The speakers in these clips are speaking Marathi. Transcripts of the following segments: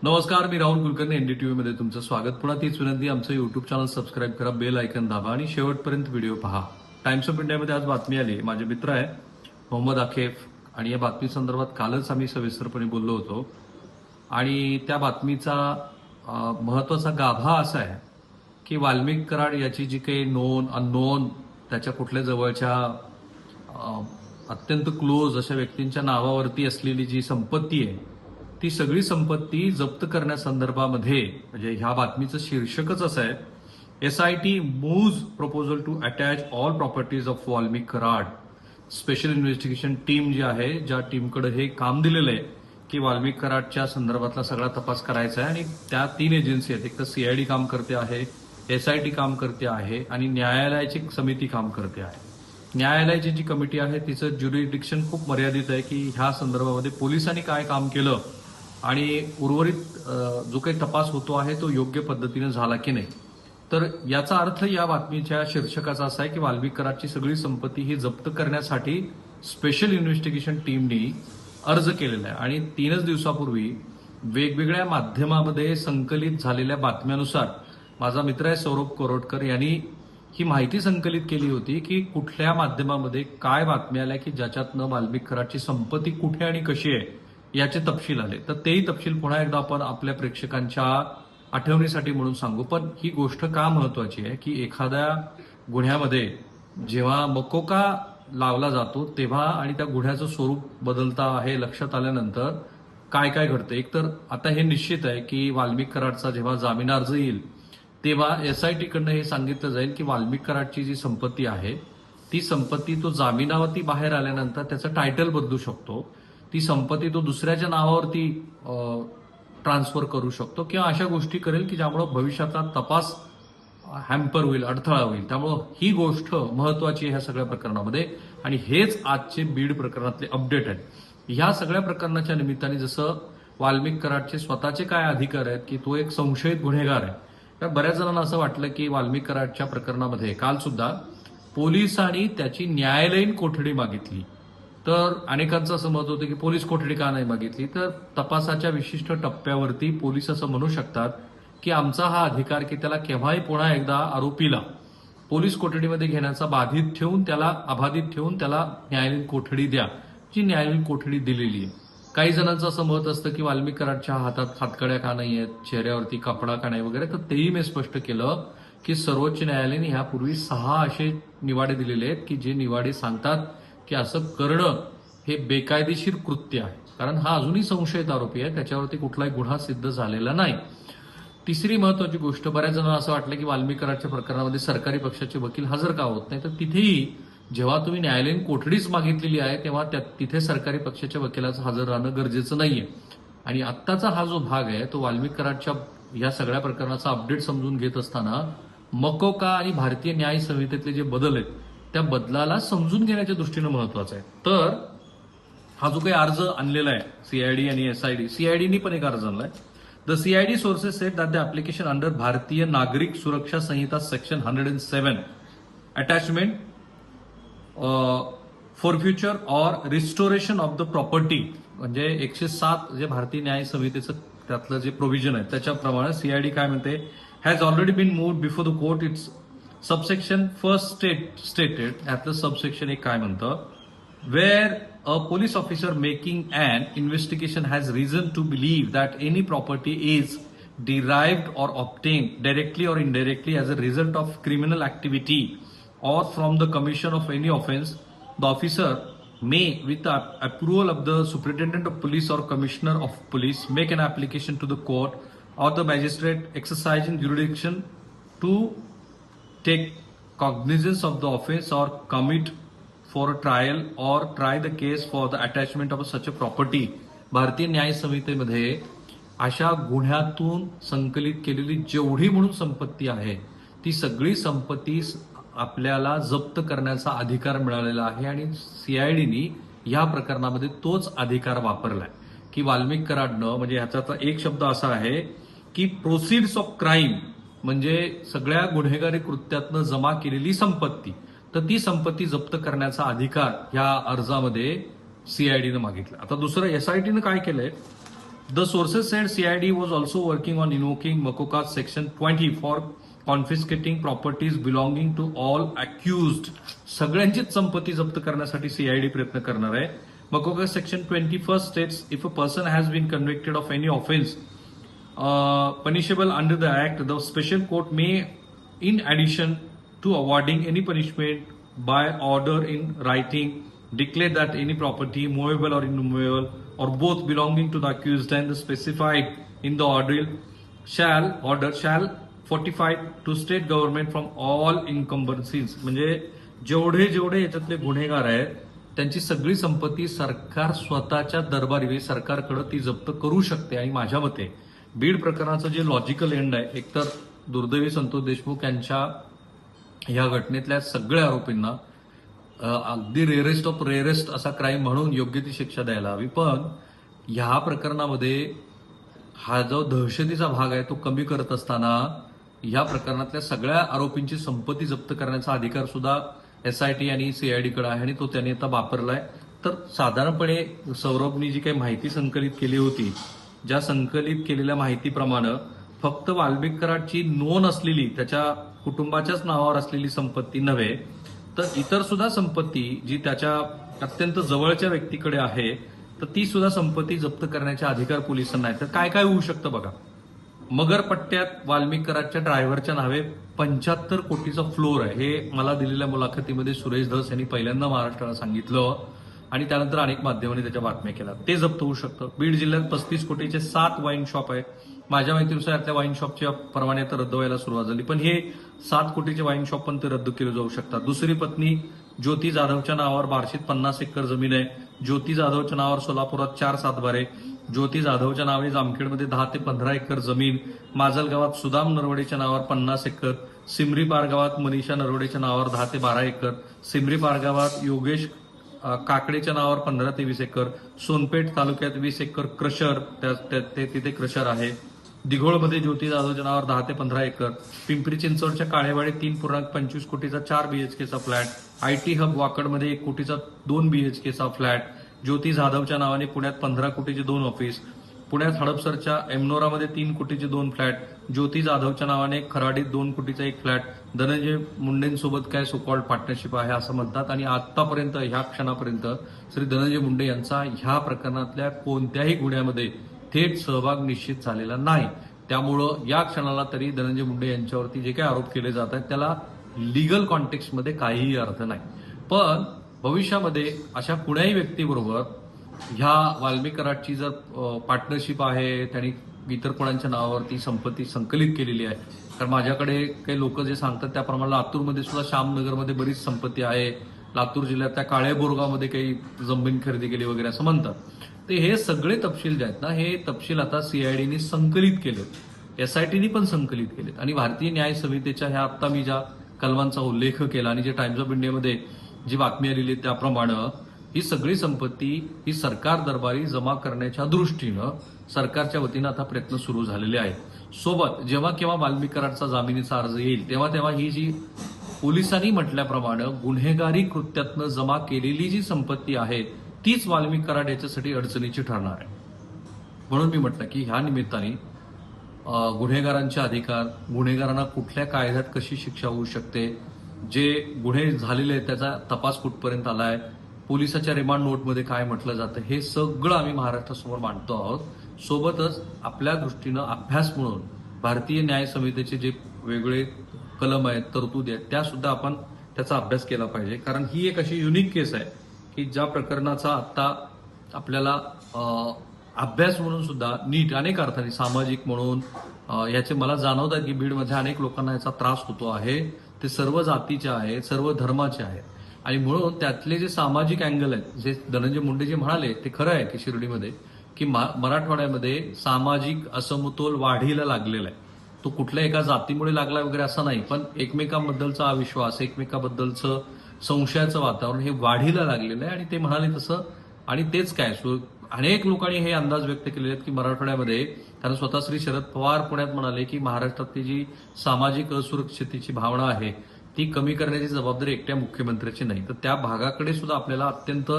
नमस्कार, मी राहुल कुलकर्णी. एनडीटीव्ही मध्ये तुमचं स्वागत. पुन्हा तीच विनंती, आमचं युट्यूब चॅनल सबस्क्राईब करा, बेल आयकन दाबा आणि शेवटपर्यंत व्हिडिओ पहा. टाइम्स ऑफ इंडियामध्ये आज बातमी आली. माझे मित्र आहे मोहम्मद आकेफ, आणि या बातमी संदर्भात कालच आम्ही सविस्तरपणे बोललो होतो. आणि त्या बातमीचा महत्वाचा गाभा असा आहे की वाल्मिक कराड याची जी काही नोंद अननोन त्याच्या कुठल्या जवळच्या अत्यंत क्लोज अशा व्यक्तींच्या नावावरती असलेली जी संपत्ती आहे, ती सगळी संपत्ती जप्त करण्यासंदर्भामध्ये, म्हणजे ह्या बातमीचं शीर्षकच असं आहे, SIT moves proposal to attach all properties of Valmik Karad. Special investigation team जी आहे, ज्या टीमकडे हे काम दिलेलं आहे की वाल्मिक कराडच्या संदर्भातला सगळा तपास करायचा आहे, आणि त्या 3 एजन्सी आहेत. एक तर सीआयडी काम करते आहे, एसआयटी काम करते आहे, आणि न्यायालयाची समिती काम करते आहे. न्यायालयाची जी कमिटी आहे तिचं ज्युरिडिक्शन खूप मर्यादित आहे की ह्या संदर्भामध्ये पोलिसांनी काय काम केलं आणि उर्वरित जो काही तपास होतो आहे तो योग्य पद्धतीने झाला की नाही. तर याचा अर्थ या बातमीच्या शीर्षकाचा असा आहे की वाल्मिक कराडची सगळी संपत्ती ही जप्त करण्यासाठी स्पेशल इन्व्हेस्टिगेशन टीमनी अर्ज केलेला आहे. आणि 3च दिवसापूर्वी वेगवेगळ्या माध्यमामध्ये संकलित झालेल्या बातम्यानुसार माझा मित्र आहे सौरभ कोरोटकर यांनी ही माहिती संकलित केली होती की कुठल्या माध्यमामध्ये काय बातम्या आल्या की ज्याच्यातनं वाल्मिक कराडची संपत्ती कुठे आणि कशी आहे याचे तपशील आले. तर तेही तपशील पुन्हा एकदा आपण आपल्या प्रेक्षकांच्या आठवणीसाठी म्हणून सांगू. पण ही गोष्ट का महत्वाची आहे की एखाद्या गुन्ह्यामध्ये जेव्हा मकोका लावला जातो तेव्हा आणि त्या गुन्ह्याचं स्वरूप बदलता आहे लक्षात आल्यानंतर काय काय घडतं. एकतर आता हे निश्चित आहे की वाल्मिक कराडचा जेव्हा जामीन अर्ज येईल तेव्हा एसआयटी कडनं हे सांगितलं जाईल की वाल्मिक कराडची जी संपत्ती आहे ती संपत्ती तो जामिनावरती बाहेर आल्यानंतर त्याचं टायटल बदलू शकतो, ती संपत्ती तो दुसऱ्याच्या नावावरती ट्रान्सफर करू शकतो, किंवा अशा गोष्टी करेल की ज्यामुळे भविष्यातला तपास हॅम्पर होईल, अडथळा होईल. त्यामुळं ही गोष्ट महत्वाची आहे ह्या सगळ्या प्रकरणामध्ये, आणि हेच आजचे बीड प्रकरणातले अपडेट आहेत. ह्या सगळ्या प्रकरणाच्या निमित्ताने जसं वाल्मिक कराडचे स्वतःचे काय अधिकार आहेत की तो एक संशयित गुन्हेगार आहे, तर बऱ्याच जणांना असं वाटलं की वाल्मिक कराडच्या प्रकरणामध्ये काल सुद्धा पोलिसांनी त्याची न्यायालयीन कोठडी मागितली. तर अनेकांचं असं मत होतं की पोलीस कोठडी का नाही मागितली. तर तपासाच्या विशिष्ट टप्प्यावरती पोलीस असं म्हणू शकतात की आमचा हा अधिकार की त्याला केव्हाही पुन्हा एकदा आरोपीला पोलीस कोठडीमध्ये घेण्याचा बाधित ठेवून, त्याला अबाधित ठेवून त्याला न्यायालयीन कोठडी द्या, जी न्यायालयीन कोठडी दिलेली आहे. काही जणांचं असं मत असतं की वाल्मिक कराडच्या हातात हातकड्या का नाही आहेत, चेहऱ्यावरती कपडा का नाही वगैरे. तर तेही मी स्पष्ट केलं की सर्वोच्च न्यायालयाने ह्यापूर्वी 6 असे निवाडे दिलेले आहेत की जे निवाडे सांगतात की असं करणं हे बेकायदेशीर कृत्य आहे, कारण हा अजूनही संशयित आरोपी आहे, त्याच्यावरती कुठलाही गुन्हा सिद्ध झालेला नाही. तिसरी महत्वाची गोष्ट, बऱ्याच जणांना असं वाटलं की वाल्मिक कराडच्या प्रकरणामध्ये सरकारी पक्षाचे वकील हजर का होत नाही. तर तिथेही जेव्हा तुम्ही न्यायालयीन कोठडीच मागितलेली आहे तेव्हा तिथे सरकारी पक्षाच्या वकिलाचं हजर राहणं गरजेचं नाहीये. आणि आत्ताचा हा जो भाग आहे तो वाल्मिक कराडच्या या सगळ्या प्रकरणाचा अपडेट समजून घेत असताना मकोका आणि भारतीय न्याय संहितेतले जे बदल आहेत त्या बदलाला समजून घेण्याच्या दृष्टीनं महत्वाचं आहे. तर हा जो काही अर्ज आणलेला आहे सीआयडी आणि एसआयडी, सीआयडीनी पण एक अर्ज आणलाय. The CID sources sed that the application under भारतीय नागरिक सुरक्षा संहिता section 107 attachment for future or restoration of the property, म्हणजे 107 जे भारतीय न्याय संहितेचं त्यातलं जे प्रोव्हिजन आहे त्याच्याप्रमाणे सीआयडी काय म्हणते, has already been moved before the court. It's subsection first stated, यातलं सबसेक्शन एक काय म्हणतं, where a police officer making an investigation has reason to believe that any property is derived or obtained directly or indirectly as a result of criminal activity or from the commission of any offense, the officer may, with the approval of the superintendent of police or commissioner of police, make an application to the court or the magistrate exercising jurisdiction to take cognizance of the offense or commit for a trial or try the case for the attachment of such a property. भारतीय न्याय संहितेमध्ये अशा गुन्ह्यातून संकलित केलेली जेवढी म्हणून संपत्ती आहे ती सगळी संपत्ती आपल्याला जप्त करण्याचा अधिकार मिळालेला आहे. आणि सीआयडीनी या प्रकरणामध्ये तोच अधिकार वापरलाय की वाल्मिक कराडनं, म्हणजे ह्याचा एक शब्द असा आहे की प्रोसीड्स ऑफ क्राईम, म्हणजे सगळ्या गुन्हेगारी कृत्यातनं जमा केलेली संपत्ती, तर ती संपत्ती जप्त करण्याचा अधिकार ह्या अर्जामध्ये सीआयडीनं मागितला. आता दुसरं एसआयटीनं काय केलंय, The sources said CID was also working on invoking MCOCA's Section 20 for confiscating properties belonging to all accused. सगळ्यांचीच संपत्ती जप्त करण्यासाठी सीआयडी प्रयत्न करणार आहे. MCOCA Section 21 states if a person has been convicted of any offense punishable under the act, the special court may, in addition to awarding any punishment by order in writing, declare that any property, movable or immovable, or both belonging to the accused and specified in the order shall fortify to state government from all encumbrances. म्हणजे जेवढे याच्यातले गुन्हेगार आहेत त्यांची सगळी संपत्ती सरकार स्वतःच्या दरबारी सरकारकडे ती जप्त करू शकते. आणि माझ्या मते बीड प्रकरणाचं जे लॉजिकल एंड आहे, एकतर दुर्दैवी संतोष देशमुख यांच्या या घटनेतल्या सगळ्या आरोपींना अगदी रेअरेस्ट ऑफ रेअरेस्ट असा क्राईम म्हणून योग्य ती शिक्षा द्यायला हवी. पण ह्या प्रकरणामध्ये हा जो दहशतीचा भाग आहे तो कमी करत असताना या प्रकरणातल्या सगळ्या आरोपींची संपत्ती जप्त करण्याचा अधिकार सुद्धा एसआयटी आणि सीआयडीकडे आहे आणि तो त्यांनी आता वापरलाय. तर साधारणपणे सौरभनी जी काही माहिती संकलित केली होती, ज्या संकलित केलेल्या माहितीप्रमाणे फक्त वाल्मिक कराडची नोंद असलेली त्याच्या कुटुंबाच्याच नावावर असलेली संपत्ती नव्हे, तर इतर सुद्धा संपत्ती जी त्याच्या अत्यंत जवळच्या व्यक्तीकडे आहे, तर ती सुद्धा संपत्ती जप्त करण्याचे अधिकार पोलिसांना आहेत. तर काय काय होऊ शकतं बघा. मगर पट्ट्यात वाल्मिक कराडच्या ड्रायव्हरच्या नावे 75 कोटीचा फ्लोर आहे. हे मला दिलेल्या मुलाखतीमध्ये सुरेश धस यांनी पहिल्यांदा महाराष्ट्राला सांगितलं आणि त्यानंतर अनेक माध्यमांनी त्याच्या बातम्या केल्या. ते जप्त होऊ शकतं. बीड जिल्ह्यात 35 कोटीचे 7 वाईन शॉप आहे. माझ्या माहितीनुसार त्या वाईन शॉपच्या परवाने आता रद्द व्हायला सुरुवात झाली, पण हे 7 कोटीचे वाईन शॉप पण ते रद्द केले जाऊ शकतात. दुसरी पत्नी ज्योती जाधवच्या नावावर बार्शीत 50 एकर जमीन आहे. ज्योती जाधवच्या नावावर सोलापुरात 4 सातबारे. ज्योती जाधवच्या नावे जामखेडमध्ये 10 ते 15 एकर जमीन. माजलगावात सुदाम नरवडेच्या नावावर 50 एकर. सिमरी पारगावात मनीषा नरवडेच्या नावावर 10 ते 12 एकर. सिमरी पारगावात योगेश काकडेच्या नावावर 15 ते 20 एकर. सोनपेठ तालुक्यात 20 एकर क्रशर, तिथे क्रशर आहे. दिघोळमध्ये ज्योती जाधवच्या नावावर 10 ते 15 एकर. पिंपरी चिंचवडच्या काळेवाडी 3.25 कोटीचा 4 बीएचकेचा फ्लॅट. आयटी हब वाकडमध्ये 1 कोटीचा 2 बीएचकेचा फ्लॅट. ज्योती जाधवच्या नावाने पुण्यात 15 कोटीचे 2 ऑफिस. पुण्यात हडपसरच्या एमनोरामध्ये 3 कोटीचे 2 फ्लॅट. ज्योती जाधवच्या नावाने खराडीत 2 कोटीचा 1 फ्लॅट. धनंजय मुंडेंसोबत काय सोकॉल्ड पार्टनरशिप आहे असं म्हणतात. आणि आतापर्यंत ह्या क्षणापर्यंत श्री धनंजय मुंडे यांचा ह्या प्रकरणातल्या कोणत्याही गुन्ह्यामध्ये थेट सहभाग निश्चित झालेला नाही. त्यामुळं या क्षणाला तरी धनंजय मुंडे यांच्यावरती जे काही आरोप केले जात आहेत त्याला लिगल कॉन्टेक्स्टमध्ये काहीही अर्थ नाही. पण भविष्यामध्ये अशा कुणाही व्यक्तीबरोबर ह्या वाल्मिक कराडची जर पार्टनरशिप आहे, त्यांनी इतर कोणाच्या नावावरती संपत्ती संकलित केलेली आहे, कारण माझ्याकडे काही लोक जे सांगतात त्याप्रमाणे लातूरमध्ये सुद्धा श्यामनगरमध्ये बरीच संपत्ती आहे. लातूर जिल्ह्यातल्या काळे बोरगावमध्ये काही जमीन खरेदी केली वगैरे असं म्हणतात. ते हे सगळे तपशील जे आहेत ना, हे तपशील आता सीआयडीने संकलित केलेत, एसआयटीने पण संकलित केलेत. आणि भारतीय न्याय संहितेच्या ह्या आता मी ज्या कलमांचा उल्लेख केला आणि जे टाइम्स ऑफ इंडियामध्ये जी बातमी आलेली आहे त्याप्रमाणे ही सगळी संपत्ती ही सरकार दरबारी जमा करण्याच्या दृष्टीनं सरकारच्या वतीनं आता प्रयत्न सुरू झालेले आहेत. सोबत जेव्हा केव्हा वाल्मिक कराडचा जामिनीचा अर्ज येईल तेव्हा ही जी पोलिसांनी म्हटल्याप्रमाणे गुन्हेगारी कृत्यातनं जमा केलेली जी संपत्ती आहे तीच वाल्मिक कराड याच्यासाठी अडचणीची ठरणार आहे. म्हणून मी म्हटलं की ह्या निमित्ताने गुन्हेगारांचे अधिकार, गुन्हेगारांना कुठल्या कायद्यात कशी शिक्षा होऊ शकते, जे गुन्हे झालेले आहेत त्याचा तपास कुठपर्यंत आलाय, पोलिसाच्या रिमांड नोटमध्ये काय म्हटलं जातं, हे सगळं आम्ही महाराष्ट्रासमोर मांडतो आहोत. सोबतच आपल्या दृष्टीनं अभ्यास म्हणून भारतीय न्याय संहितेचे जे वेगळे कलम आहेत, तरतुदी आहेत, त्या सुद्धा आपण त्याचा अभ्यास केला पाहिजे. कारण ही एक अशी युनिक केस आहे की ज्या प्रकरणाचा आता आपल्याला अभ्यास म्हणून सुद्धा नीट अनेक अर्थाने सामाजिक म्हणून याचे मला जाणवतात की बीडमध्ये अनेक लोकांना याचा त्रास होतो आहे. ते सर्व जातीचे आहेत, सर्व धर्माचे आहेत. आणि म्हणून त्यातले जे सामाजिक अँगल आहेत, जे धनंजय मुंडे जे म्हणाले ते खरं आहे की शिर्डीमध्ये की मराठवाड्यामध्ये सामाजिक असमतोल वाढीला लागलेला आहे. तो कुठल्या एका जातीमुळे लागला वगैरे असं नाही, पण एकमेकांबद्दलचा अविश्वास, एकमेकांबद्दलचं संशयाचं वातावरण हे वाढीला लागलेलं आहे. आणि ते म्हणाले तसं, आणि तेच काय अनेक लोकांनी हे अंदाज व्यक्त केलेले आहेत की मराठवाड्यामध्ये, कारण स्वतः श्री शरद पवार पुण्यात म्हणाले की महाराष्ट्रातली जी सामाजिक असुरक्षिततेची भावना आहे ती कमी करण्याची जबाबदारी एकट्या मुख्यमंत्र्याची नाही, तर त्या भागाकडे सुद्धा आपल्याला अत्यंत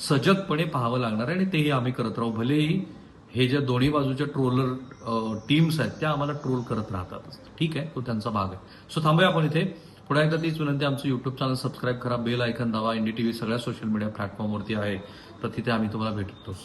सजगपणे पाहावं लागणार आहे. आणि तेही आम्ही करत राहू. भलेही हे ज्या दोन्ही बाजूच्या ट्रोलर टीम्स आहेत त्या आम्हाला ट्रोल करत राहतात. ठीक आहे, तो त्यांचा भाग आहे. सो थांबूया आपण इथे. पुन्हा एकदा तीच विनंती, आमचं युट्यूब चॅनल सबस्क्राईब करा, बेल आयकन दाबा. NDTV सगळ्या सोशल मीडिया प्लॅटफॉर्मवरती आहे, तर तिथे आम्ही तुम्हाला भेटतो.